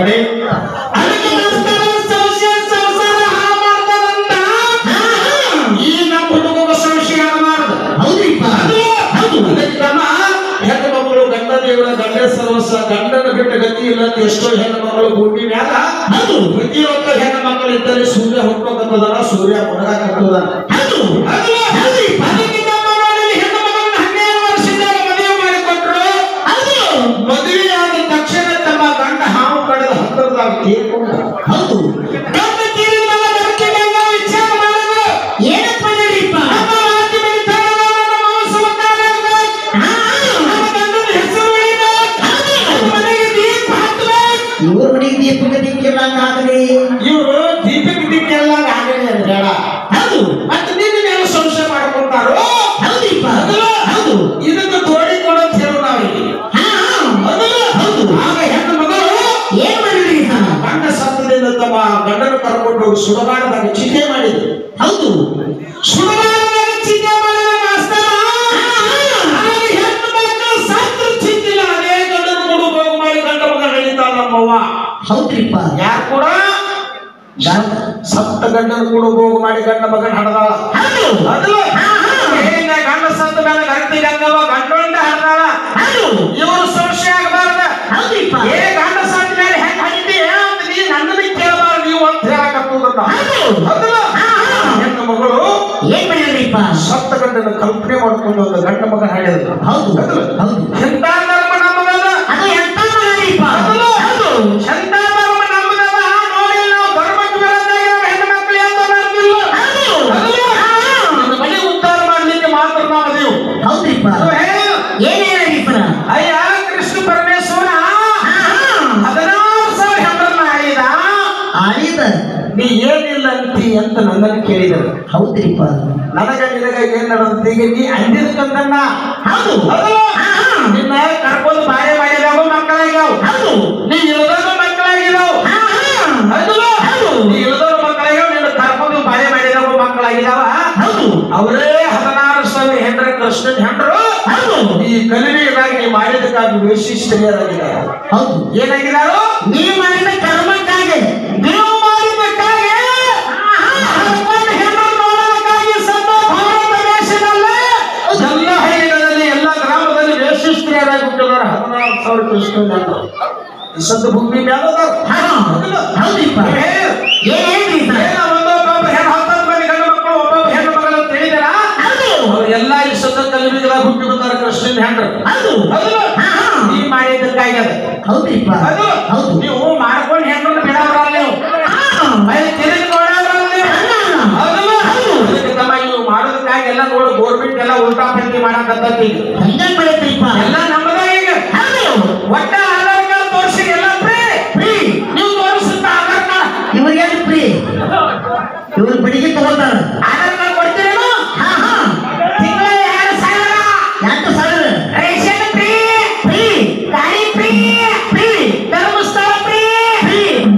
ಕಡೆ ಅದಕ್ಕೆ ಸಂಸಾರ ಹಾಳು ಮಾಡ್ತಾರಂತ ಈ ನಮ್ಮ ಹುಡುಗ ಸಂಶಯ ಮಾಡಬಾರದು. ಹೌದ್ರಿಪ್ಪ, ಹೌದು. ಹೆಣ್ಣು ಮಕ್ಕಳು ಗಂಡ ದೇವರ ಗಂಡ ಸರ್ವಸ್ವ, ಗಂಡನ ಬಿಟ್ಟ ಗತಿ ಇಲ್ಲ ಅಂತ ಎಷ್ಟೋ ಹೆಣ್ಣು ಮಕ್ಕಳು ಭೂಮಿ ಮ್ಯಾಲ ಅದು ಪ್ರತಿಯೊಬ್ಬ ಹೆಣ್ಣು ಮಕ್ಕಳು ಇದ್ದರೆ ಸೂರ್ಯ ಹುಟ್ಟೋಕತ್ತದಲ್ಲ, ಸೂರ್ಯ ಮುಣಗಾಕತ್ತದಲ್ಲ. ಹೆಣ್ಣು ಮಕ್ಕಳನ್ನ 12 ವರ್ಷದಾಗ ಮದುವೆ ಮಾಡಿಕೊಟ್ರು. ಅದು ಮದುವೆ ಆದ ತಕ್ಷಣ ತಮ್ಮ ಗಂಡ ಹಾವು ಕಡೆದ ಹತ್ತಿರದಾಗ ತೀರ್ಕೊಂಡ. ಹೌದು, ಗಂಡ ತೀರಿದ ವಿಚಾರ ಮಾಡಿದ್ರು. ಏನಪ್ಪ ಹೇಳಿಪ್ಪ, ಇವ್ರ ಮನೆಗೆ ದೀಪಕ್ಕೆ ದಿಕ್ಕೆಲ್ಲಂಗ ಆಗಲಿ, ಇವರು ದೀಪಕ್ಕೆ ದಿಕ್ಕೆಲ್ಲಂಗ ಆಗಲಿ ಅಂತ ಬೇಡ. ಹೌದು, ಮತ್ತೆ ನಿನ್ನ ಸಂಶಯ ಮಾಡ್ಕೊಂತಾರೋ. ಹೌದಿಪ್ಪ, ಹೌದು. ಇದನ್ನು ತೋಡಿ ಕೊಡೋದು ಹೇಳು ನಾವಿಗೆ. ಹೌದು. ಆಗ ಹೆಣ್ಣು ಮಗಳು ಏನ್ ಮಾಡಿದ್ರಿ, ಗಂಡ ಸತ್ತದಿಂದ ತಮ್ಮ ಗಂಡನ ಕರ್ಕೊಂಡು ಹೋಗಿ ಸುಡಗಾಡದಾಗ ಚಿತೆ ಮಾಡಿದ್ರು. ಹೌದು, ಸುಡಗಾಡದಾಗ ಚಿತೆ ಮಾಡಿದ ಮಾಸ್ತರ ಹೆಣ್ಣು ಮಕ್ಕಳು ಸತ್ತು ಚಿತ್ತಿಲ್ಲ. ಅದೇ ಗಂಡನ ಕೂಡ ಹೋಗಿ ಮಾಡಿ ಗಂಡ ಮಗ ಹೇಳಿತಾಳ ನಮ್ಮವ್ವ. ಹೌದ್ರಿಪ್ಪ, ಯಾರು ಕೂಡ ಸತ್ತ ಗಂಡನ ಕೂಡ ಹೋಗಿ ಮಾಡಿ ಗಂಡ ಮಗನ ಹಡದಾಳ. ಗಂಡ ಸತ್ತ ಮೇಲೆ ಗಂಟಿ ಗಂಗವ ಗಂಡೊಂಡ ಹಡದಾಳ. ಇವರು ಸಂಶಯ ಆಗಬಾರ್ದ. ಏ ಗಂಡ ಸತ್ತ ಮೇಲೆ ಹೆಂಗ್ ಹಡಿತಿ ಅಂತ ನೀ ನನ್ನನ್ನು ಕೇಳಬಾರ್ದು ನೀವು ಅಂತ ಹೇಳಕತ್ತದ. ಹೆಣ್ಣು ಮಗಳು ಏನ್ ಮಾಡಿದ್ರಿಪ್ಪ, ಸತ್ತ ಗಂಡನ ಕಲ್ಪನೆ ಮಾಡ್ಕೊಂಡು ಒಂದು ಗಂಡ ಮಗನ ಹೇಳಿದ್ರು. ಹೌದು, ಎಂತ ಧರ್ಮ ನಮ್ಮದಲ್ಲ, ಅದು ಎಂತ ಮಗನಿಪ್ಪ. ಎಂತ ಧರ್ಮ ನಮ್ಮದಲ್ಲ, ನೋಡಿ ನಾವು ಧರ್ಮಕ್ಕೆ ವಿರುದ್ಧ ಹೆಣ್ಣು ಮಕ್ಕಳು ಎಂತ ಮಾಡ್ತಿಲ್ಲ. ಮನೆ ಉದ್ಧಾರ ಮಾಡ್ಲಿಕ್ಕೆ ಮಾತ್ರ ನಾವು ನೀವು. ಹೌದ್ರಿಪ್ಪ, ಏನೇನಿಪ್ಪ, ಅಯ್ಯ ಕೃಷ್ಣ ಪರಮೇಶ್ವರ 16,000 ಹೆಣ್ಣರನ್ನ ಆಳಿದ. ನೀ ಏನಿಲ್ಲ ಅಂತಿ ಅಂತ ನನ್ನನ್ನು ಕೇಳಿದರು. ಹೌದ್ರಿಪ್ಪ, ನನಗ ನಿನಗ ಏನ್ ನಡೆದ ಈಗ ನೀ ಅಂದಿದ ಕಂದಣ್ಣ. ಹೌದು, ನಿನ್ನ ಕರ್ಕೊಂಡು ಬಾಳೆ ಮಾಡಿದಾವ ಮಕ್ಕಳಾಗ್ಯಾವ. ಹೌದು, ನೀ ಇಳಿದವ ಮಕ್ಕಳಾಗಿದಾವ. ನೀ ಇಳಿದವ ಮಕ್ಕಳಾಗ್ಯಾವ, ನಿನ್ನ ಕರ್ಕೊಂಡು ಬಾಳೆ ಮಾಡಿದಾವ ಮಕ್ಕಳಾಗಿದಾವ. ಹೌದು, ಅವರೇ 16,000 ಹೆಂಡ್ರ ಕೃಷ್ಣನ ಹೆಂಡ್ರು. ಈ ಕಲಿಮೆಯಾಗಿ ನೀ ಮಾಡಿದಕ್ಕಾಗಿ ವೈಶಿಷ್ಟ್ಯರಾಗಿದ್ದಾರೆ. ಹೌದು, ಏನಾಗಿದ್ದಾರೋ ನೀ ಮಾಡಿದ ಕರ್ಮಕ್ಕಾಗಿ, ನೀವು ಮಾಡಿದ್ದಕ್ಕಾಗಿ ನೋಡೋದಕ್ಕಾಗಿ ಸದ್ದ ಭಾರತ ದೇಶದಲ್ಲೇ ಎಲ್ಲ ಹಳ್ಳಿಗಳಲ್ಲಿ ಎಲ್ಲ ಗ್ರಾಮದಲ್ಲಿ ವೈಶಿಷ್ಟ್ಯರಾಗಿ ಹುಟ್ಟಿದವರು 16,000 ಕೃಷ್ಣನ ಹೆಂಡ್ರು. ಈ ಸದ್ದ ಭೂಮಿ ಮ್ಯಾಲ ಹೌದಿಪ್ಪ. ಒಬ್ಬೊಬ್ಬ ಹೆಣ್ಣು 10 ಮಂದಿ ಗಂಡು ಮಕ್ಕಳು ಒಬ್ಬೊಬ್ಬ ಹೆಣ್ಣು ಮಗಳು ಅಂತ ಹೇಳಿದಾರ. ಅವ್ರೆಲ್ಲ ಈ ಸದ್ದ ಕಲಿಮೆಗಳಾಗಿ ಹುಟ್ಟಿ ಬಂದಾರ ಕೃಷ್ಣನ ಹೆಂಡ್ರು. ನೀ ಮಾಡಿದ್ದಕ್ಕಾಗಿ ಅದು. ಹೌದಿಪ್ಪ, ಹೌದು. ನೀವು ಮಾಡ್ಕೊಂಡು ಹೆಣ್ಣನ್ನು ಬಿಡೋದ್ರಲ್ಲ, ನೀವು ತಿರುಗಿ ನೋಡೋದ್ರಲ್ಲ ನೀವು. ತಮ್ಮ ಇವು ಮಾಡೋದಕ್ಕಾಗಿ ಎಲ್ಲ ನೋಡು ಗೋರ್ಮೆಂಟ್ ಎಲ್ಲ ಉಲ್ಟಾ ಪಲ್ಟಿ ಮಾಡಕತ್ತೈತಿ. ಎಲ್ಲ ನಮ್ಮದ ಈಗ. ಒಟ್ಟ ಆಧಾರ್ ಕಾರ್ಡ್ ತೋರಿಸಿ ಎಲ್ಲ ಫ್ರೀ. ನೀವು ತೋರಿಸುತ್ತ ಆಧಾರ್ ಕಾರ್ಡ್ ಇವ್ರಿಗೆ ಫ್ರೀ. ಇವ್ರು ಬಿಡಿಗೆ ತಗೋತಾರ. ಆಧಾರ್ ಕಾರ್ಡ್ ಕೊಡ್ತೀರೇನು? ತಿಂಗಳ 2,000 ರೇಷನ್ ಫ್ರೀ, ಗಾಡಿ free, Dharmasthala free,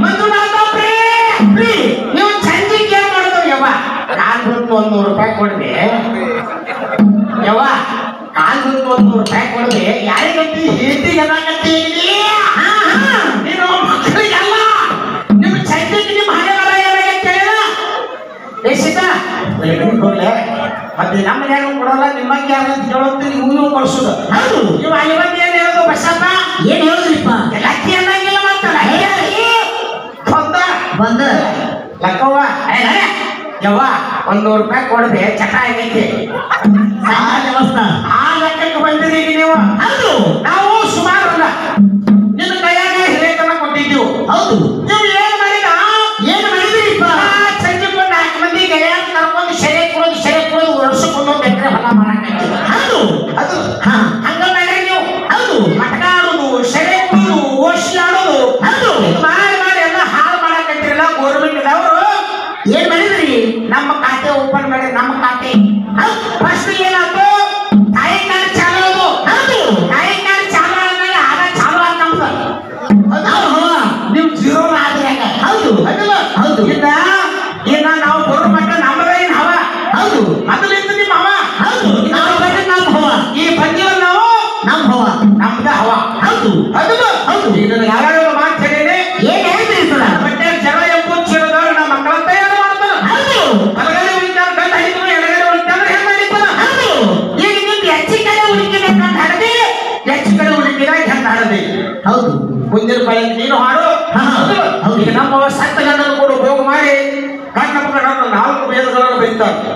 Manjunatha free. ನೀವು ಸಂಜಿಗೆ ಏನ್ ಮಾಡೋದು ಯವ್ವ? ಕಾಲು 100 ರೂಪಾಯಿ ಕೊಡ್ದೆ ಯವ್ವ, ಕಾಲು 100 ರೂಪಾಯಿ ಕೊಡ್ದೆ. ಯಾರಿಗಂತಿ ಹೆಂಡತಿಗೆ ನೀನು ಮಕ್ಕಳಿಗೆಲ್ಲ ನಿಮ್ಮ ಸಂಜಿಗೆ ನಿಮ್ಮ ಹಣೆಬರ ಏನಾಗತ್ತೆ ಹೇಳ. ಸೀತಾ ಹೋಗ್ಲೆ, ಮತ್ತೆ ನಮ್ಮ ಮನ್ಯಾಗ ಕೊಡೋಲ್ಲ, ನಿಮ್ಮಂಗೆ ಯಾರಂತ ಹೇಳೋದು ನೀವು ಕಳ್ಸೋದು. ಹೌದು, ನೀವು ಅಲ್ಲಿ ಬಂದು ಏನ್ ಹೇಳೋದು ಬಸಪ್ಪ? ಏನ್ ಹೇಳುದ್ರಿಪ್ಪ? ಲಕ್ಕಿ ಅನ್ನಂಗಿಲ್ಲ ಮಾಡ್ತಾರ ಬಂದ ಲಕ್ಕವ್ವ. ಯವ್ವ 100 ರೂಪಾಯಿ ಕೊಡದೆ ಚಟ ಆಗೈತಿ. ಆ ಲೆಕ್ಕಕ್ಕೆ ಬಂದಿರಿ ಈಗ ನೀವು. ಹೌದು, ನಾವು ಸುಮಾರು ಅಲ್ಲ ನಿನ್ನ ಕೈಯಾಗ ಹಿರೇಕನ್ನ ಕೊಟ್ಟಿದ್ದೀವಿ. ಹೌದು, ನೀವು ಏನ್ ಮಾಡಿದ್ರಿಪ್ಪ? ಸಂಜೆ 4 ಮಂದಿ ಗೆಳೆಯ ಕರ್ಕೊಂಡು ಸೆರೆ ಕೊಡೋದು ವರ್ಷಕ್ಕೊಂದೊಂದು ಎಕರೆ ಹೊಲ ಮಾಡಾಕತ್ತೀವಿ. ಅದು ಹಂಗ ಮಾಡ್ರಿ ನೀವು. ಹೌದು, ಮಟಕ ಆಡೋದು, ಸೆರೆ ಕೊಡೋದು, ಓಶಿ ಆಡೋದು, ಮಾಡಿ ಎಲ್ಲ ಹಾಳು ಮಾಡಾಕತ್ತೀರಲ್ಲ. ಗೋರ್ಮೆಂಟ್ದವರು ಏನ್ ಮಾಡಿದ್ರಿ? ನಮ್ಮ ಖಾತೆ ಓಪನ್ ಮಾಡಿ, ನಮ್ಮ ಖಾತೆ ಫಸ್ಟ್ ಏನಾಯ್ತು? ತಾಯಿ ಕಾರ್ಡ್ ಚಾಲು. ಹೌದು, ತಾಯಿ ಕಾರ್ಡ್ ಚಾಲು ಆದ್ಮೇಲೆ ಆಗ ಚಾಲು ಆದ ನಮ್ದು. ನೀವು 0 ಆದ್ರೆ ಹೌದು, ಹೌದು. ಇನ್ನ ನಾವು ಬರೋ ಮಟ್ಟ ನಮ್ಮದೇ ಹವ. ಹೌದು, ಮೊದಲಿಂದ ನಿಮ್ಮ ಹವ. ಹೌದು, ನಾವು ಬಂದ್ರೆ ನಮ್ಮ ಹವ. ಈ ಬಂದಿವಲ್ಲ ನಾವು ನಮ್ಮ ಹವ, ನಮ್ದ ಹವ. ಹೌದು, ಹೌದು. ಈಗ ಯಾರು ಮಾತು ಹೇಳಿದ್ರೆ ಹೌದು ಮುಂದಿನ ಬಾಯಿ ನೀನು ಹಾಡು. ಹೌದು ಈಗ ನಮ್ಮವ ಸತ್ತ ಗಂಡನ ಕೂಡ ಹೋಗ ಮಾಡಿ ಕಣ್ಣ ಮಕ್ಕಳನ್ನು 4 ವೇದಗಳನ್ನು ಬೈತಾರೆ.